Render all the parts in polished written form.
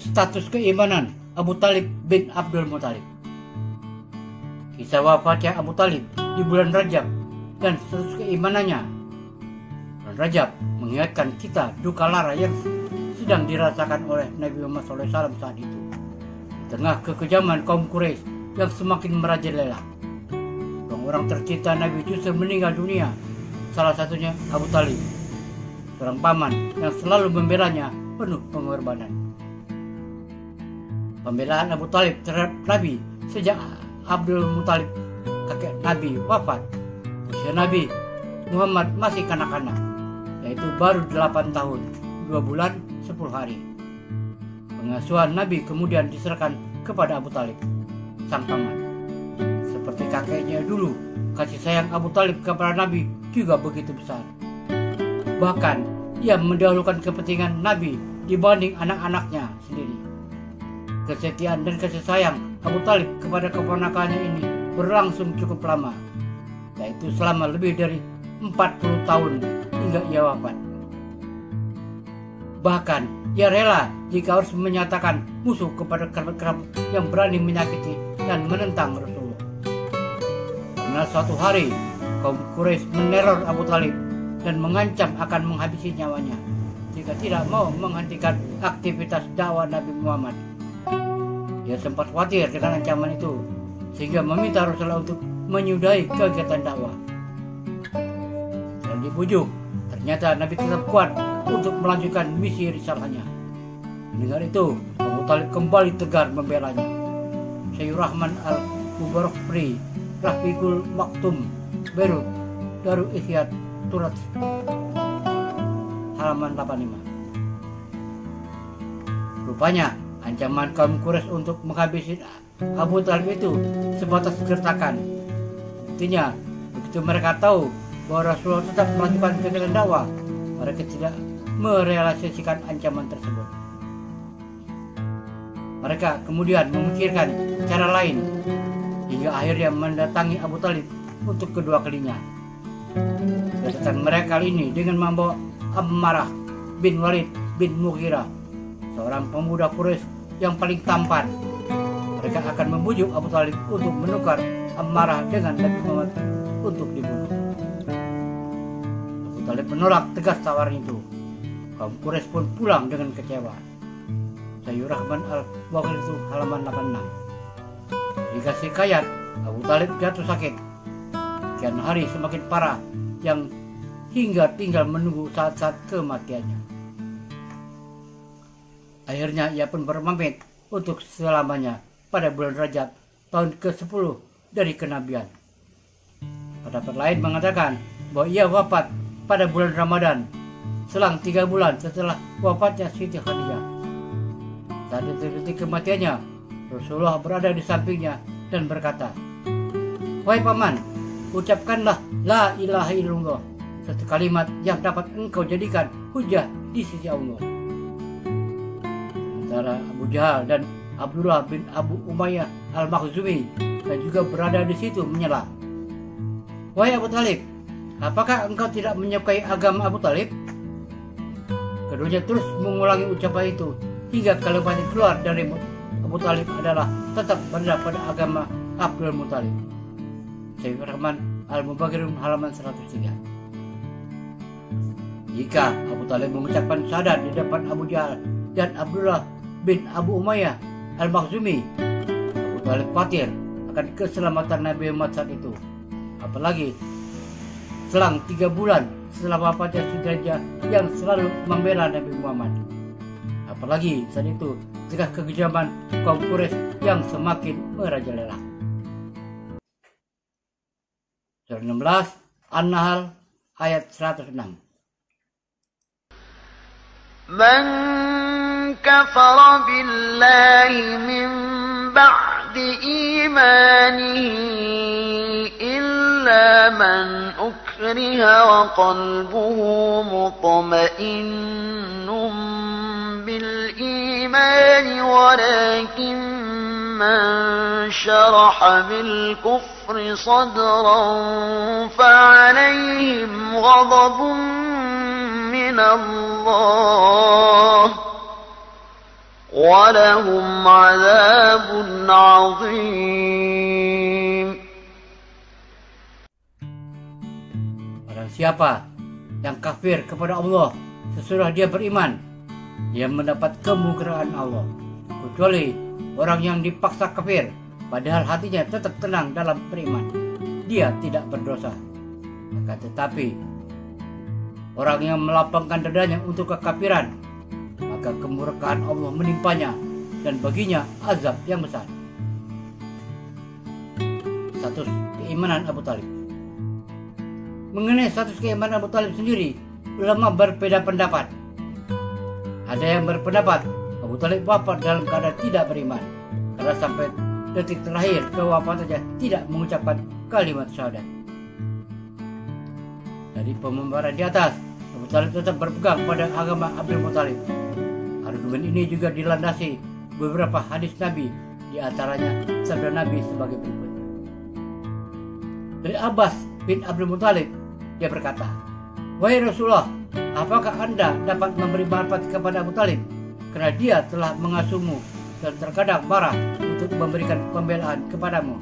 status keimanan Abu Talib bin Abdul Muthalib. Kisah wafatnya Abu Talib di bulan Rajab dan status keimanannya. Bulan Rajab mengingatkan kita duka lara yang sedang dirasakan oleh Nabi Muhammad SAW saat itu. Di tengah kekejaman kaum Quraisy yang semakin merajalela, orang tercinta Nabi justru meninggal dunia. Salah satunya Abu Talib, seorang paman yang selalu membelanya penuh pengorbanan. Pembelaan Abu Talib terhadap Nabi sejak Abdul Muthalib, kakek Nabi, wafat. Usia Nabi Muhammad masih kanak-kanak, yaitu baru 8 tahun, 2 bulan, 10 hari. Pengasuhan Nabi kemudian diserahkan kepada Abu Talib, sang paman. Seperti kakeknya dulu, kasih sayang Abu Talib kepada Nabi juga begitu besar. Bahkan, ia mendahulukan kepentingan Nabi dibanding anak-anaknya sendiri. Kesetiaan dan kasih sayang Abu Talib kepada keponakannya ini berlangsung cukup lama, yaitu selama lebih dari 40 tahun hingga ia wafat. Bahkan, ia rela jika harus menyatakan musuh kepada kerabat-kerabat yang berani menyakiti dan menentang Rasulullah. Karena suatu hari kaum Quraisy meneror Abu Talib dan mengancam akan menghabisi nyawanya jika tidak mau menghentikan aktivitas dakwah Nabi Muhammad. Ia sempat khawatir dengan ancaman itu sehingga meminta Rasulullah untuk menyudahi kegiatan dakwah. Dan dibujuk, ternyata Nabi tetap kuat untuk melanjutkan misi risalahnya. Mendengar itu, Abu Talib kembali tegar membelanya. Syekh Rahman al-Mubarakfuri, Rafiqul Maktum, Beirut, Darul Ihyad, Turat, halaman 85. Rupanya, ancaman kaum Quraisy untuk menghabisi Abu Talib itu sebatas gertakan. Buktinya, begitu mereka tahu bahwa Rasulullah tetap melakukan kegiatan dakwah, mereka tidak merealisasikan ancaman tersebut. Mereka kemudian memikirkan cara lain hingga akhirnya mendatangi Abu Talib untuk kedua kalinya. Kedatangan mereka kali ini dengan membawa Ammarah bin Walid bin Mughirah, seorang pemuda Quraisy yang paling tampan. Mereka akan membujuk Abu Talib untuk menukar Ammarah dengan Nabi Muhammad untuk dibunuh. Abu Talib menolak tegas tawaran itu. Kaum Quraisy pun pulang dengan kecewa. Syekh Rahman al-Bukhari itu halaman 86. Dikasih kayat, Abu Talib jatuh sakit. Kian hari semakin parah yang hingga tinggal menunggu saat-saat kematiannya. Akhirnya ia pun berpamit untuk selamanya pada bulan Rajab tahun ke-10 dari kenabian. Pendapat lain mengatakan bahwa ia wafat pada bulan Ramadan selang 3 bulan setelah wafatnya Siti Khadijah. Saat detik-detik kematiannya, Rasulullah berada di sampingnya dan berkata, "Wahai paman, ucapkanlah la ilaha illallah, satu kalimat yang dapat engkau jadikan hujah di sisi Allah." Sementara Abu Jahal dan Abdullah bin Abu Umayyah al-Makhzumi dan juga berada di situ menyela, "Wahai Abu Talib, apakah engkau tidak menyukai agama Abu Talib?" Keduanya terus mengulangi ucapan itu hingga kalimat yang keluar dari Abu Talib adalah tetap berada pada agama Abdul Muthalib. Syekh Rahman al-Mubarakfuri halaman 103. Jika Abu Talib mengucapkan syahadat di depan Abu Jahal dan Abdullah bin Abu Umayyah al-Makhzumi, Abu Talib khawatir akan keselamatan Nabi Muhammad saat itu. Apalagi selang 3 bulan setelah wafatnya Khadijah yang selalu membela Nabi Muhammad. Apalagi saat itu tengah kekejaman kaum Quraisy yang semakin merajalela. Surah 16 An-Nahl ayat 106. Man kafara billahi min ba'di imanihi illa man ukriha wa qalbuhu mutma'innun بالإيمان ولكن من شرح بالكفر صدرا فعليهم غضب من الله وَلَهُمْ عَذَابٌ عَظِيمٌ. Barang siapa yang kafir kepada Allah sesudah dia beriman, dia mendapat kemurkaan Allah, kecuali orang yang dipaksa kafir padahal hatinya tetap tenang dalam beriman, dia tidak berdosa. Akan tetapi orang yang melapangkan dadanya untuk kekafiran, maka kemurkaan Allah menimpanya dan baginya azab yang besar. Status keimanan Abu Thalib. Mengenai status keimanan Abu Thalib sendiri, ulama berbeda pendapat. Ada yang berpendapat Abu Thalib wafat dalam keadaan tidak beriman, karena sampai detik terakhir kewafatannya tidak mengucapkan kalimat syahadat. Dari pemaparan di atas, Abu Thalib tetap berpegang pada agama Abdul Muthalib. Argumen ini juga dilandasi beberapa hadis Nabi, di antaranya sabda Nabi sebagai berikut. Dari Abbas bin Abdul Muthalib, dia berkata, "Wahai Rasulullah, apakah Anda dapat memberi manfaat kepada Abu Thalib? Karena dia telah mengasuhmu dan terkadang marah untuk memberikan pembelaan kepadamu."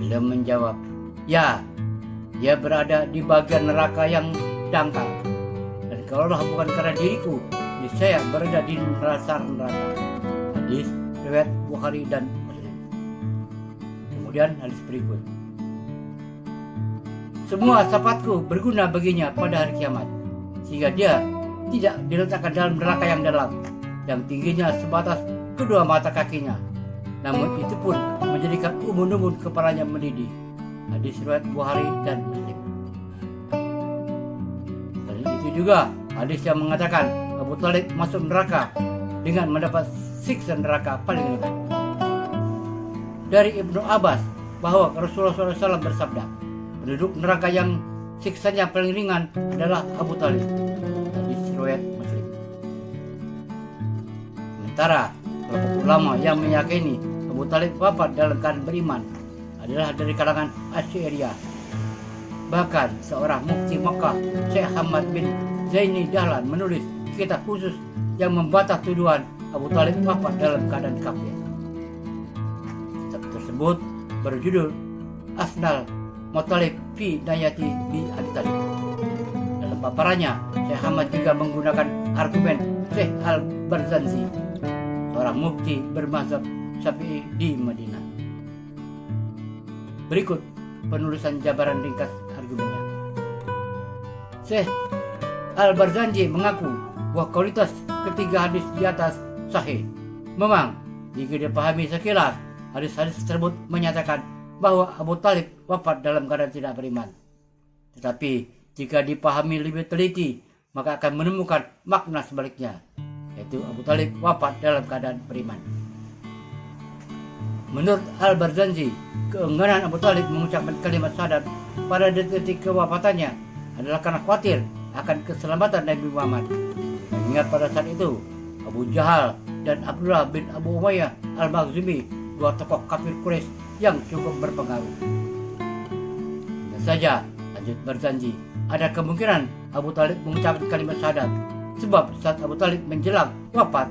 Beliau menjawab, "Ya, dia berada di bagian neraka yang dangkal. Dan kalaulah bukan karena diriku, niscaya berada di dasar neraka." Hadis riwayat Bukhari dan Muslim. Kemudian hadis berikut. Semua syafaatku berguna baginya pada hari kiamat, sehingga dia tidak diletakkan dalam neraka yang dalam, yang tingginya sebatas kedua mata kakinya. Namun itu pun menjadikan umbun-umbun kepalanya mendidih. Hadis riwayat Bukhari dan Muslim. Selain itu juga hadis yang mengatakan Abu Thalib masuk neraka dengan mendapat siksa neraka paling ringan. Dari Ibnu Abbas bahwa Rasulullah SAW bersabda, penduduk neraka yang siksanya paling ringan adalah Abu Thalib. Hadis riwayat Muslim. Sementara kelompok ulama yang meyakini Abu Thalib wafat dalam keadaan beriman adalah dari kalangan Asy'ariyah. Bahkan seorang mufti Makkah, Syekh Hamad bin Zaini Dahlan, menulis kitab khusus yang membantah tuduhan Abu Thalib wafat dalam keadaan kafir. Kitab tersebut berjudul Asnal Muthalib fi Nayati bi Abi Thalib. Dalam paparannya, Syekh Hamad juga menggunakan argumen Syekh Al-Barzanji, seorang mufti bermazhab Syafi'i di Madinah. Berikut penulisan jabaran ringkas argumennya. Syekh Al-Barzanji mengaku bahwa kualitas ketiga hadis di atas sahih. Memang, jika dipahami sekilas, hadis-hadis tersebut menyatakan bahwa Abu Thalib wafat dalam keadaan tidak beriman. Tetapi jika dipahami lebih teliti, maka akan menemukan makna sebaliknya, yaitu Abu Thalib wafat dalam keadaan beriman. Menurut Al-Barzanji, keengganan Abu Thalib mengucapkan kalimat syahadat pada detik kewafatannya adalah karena khawatir akan keselamatan Nabi Muhammad. Mengingat pada saat itu, Abu Jahal dan Abdullah bin Abu Umayyah Al-Makhzumi, dua tokoh kafir Quraisy yang cukup berpengaruh. Dan saja, lanjut Barzanji, ada kemungkinan Abu Thalib mengucapkan kalimat syahadat sebab saat Abu Thalib menjelang wafat,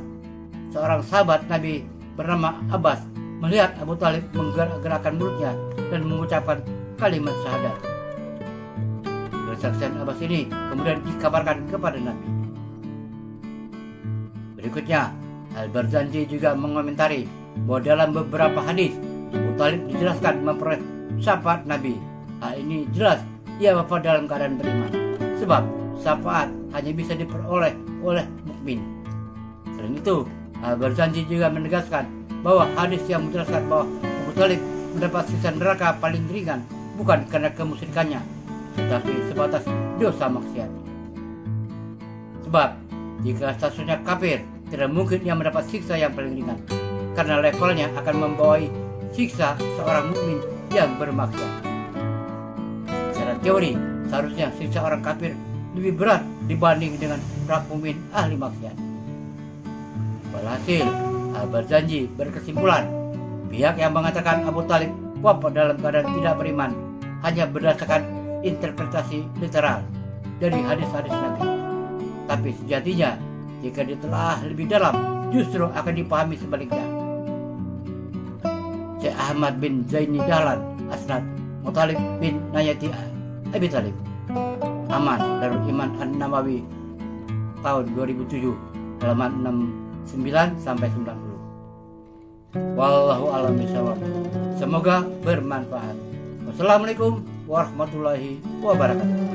seorang sahabat Nabi bernama Abbas melihat Abu Thalib menggerak-gerakkan mulutnya dan mengucapkan kalimat syahadat. Kesaksian Abbas ini kemudian dikabarkan kepada Nabi. Berikutnya, Al-Barzanji juga mengomentari bahwa dalam beberapa hadis Abu Thalib dijelaskan memperoleh syafaat Nabi. Hal ini jelas ia wafat dalam keadaan beriman, sebab syafaat hanya bisa diperoleh oleh mukmin. Selain itu, Al-Barzanji juga menegaskan bahwa hadis yang menjelaskan bahwa Abu Thalib mendapat siksa neraka paling ringan bukan karena kemusyrikannya, tetapi sebatas dosa maksiat. Sebab jika statusnya kafir, tidak mungkin ia mendapat siksa yang paling ringan, karena levelnya akan membawai siksa seorang mukmin yang bermaksiat. Secara teori, seharusnya siksa orang kafir lebih berat dibanding dengan orang mukmin ahli maksiat. Walhasil, Al-Barzanji berkesimpulan, pihak yang mengatakan Abu Thalib wafat dalam keadaan tidak beriman hanya berdasarkan interpretasi literal dari hadis-hadis Nabi. Tapi sejatinya Jika ditelaah lebih dalam, justru akan dipahami sebaliknya. Syekh Ahmad bin Zaini Dahlan Asnad Muthalib bin Nayati Abi Talib. Aman Darul Iman An-Nawawi tahun 2007 halaman 69 sampai 90. Wallahu a'lam bishawab. Semoga bermanfaat. Wassalamualaikum warahmatullahi wabarakatuh.